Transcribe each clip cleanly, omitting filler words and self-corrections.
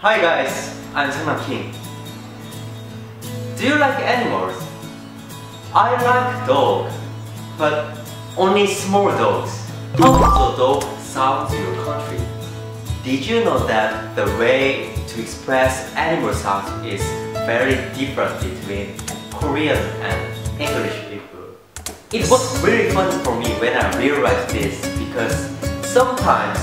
Hi guys, I'm Songnam Kim. Do you like animals? I like dogs, but only small dogs. How does a dog sound to your country? Did you know that the way to express animal sounds is very different between Korean and English people? It was really fun for me when I realized this because sometimes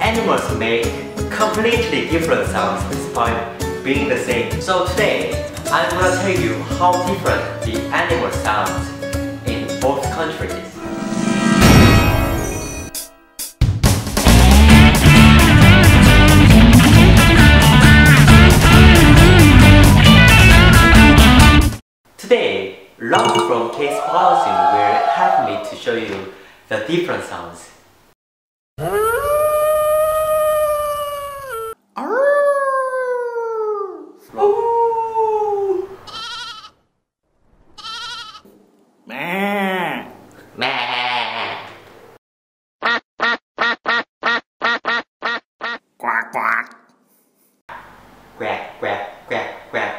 animals make completely different sounds despite being the same. So today, I'm gonna tell you how different the animal sounds in both countries. Today, Raph from KSpazzing will help me to show you the different sounds. Meow. Meow. Quack quack. Quack, quack, quack, quack.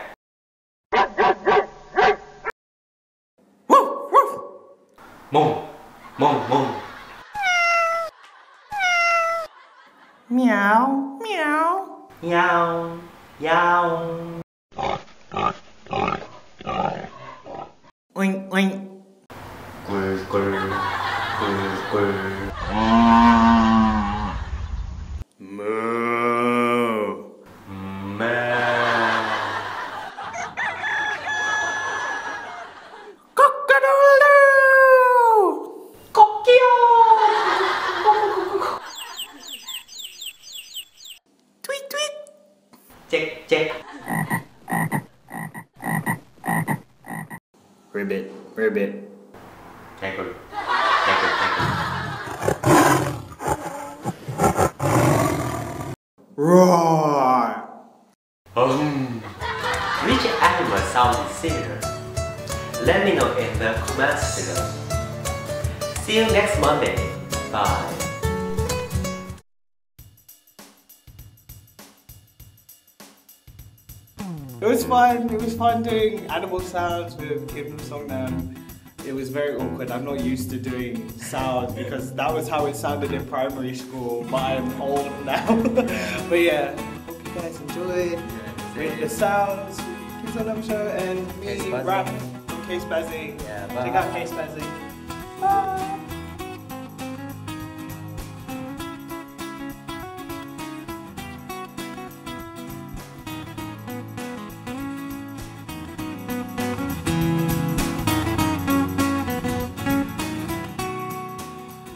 Woof woof. Moo, moo, moo. Meow meow. Meow, meow. Oink oink. Squirr, squirr, squirr, squirr. Moo. Meow. Cock-a-doodle-doo. Cockio. Tweet tweet. Check, check. Ribbit ribbit. Checker, checker, checker. Roar. Which animal sound is similar? Let me know in the comments below. See you next Monday. Bye. It was fun. It was fun doing animal sounds with Kim Songnam. It was very awkward. I'm not used to doing sounds because that was how it sounded in primary school. But I'm old now. But yeah, hope you guys enjoyed with the sounds. KimsongnamShow and me, Raph from KSpazzing. Yeah, check out KSpazzing. Bye.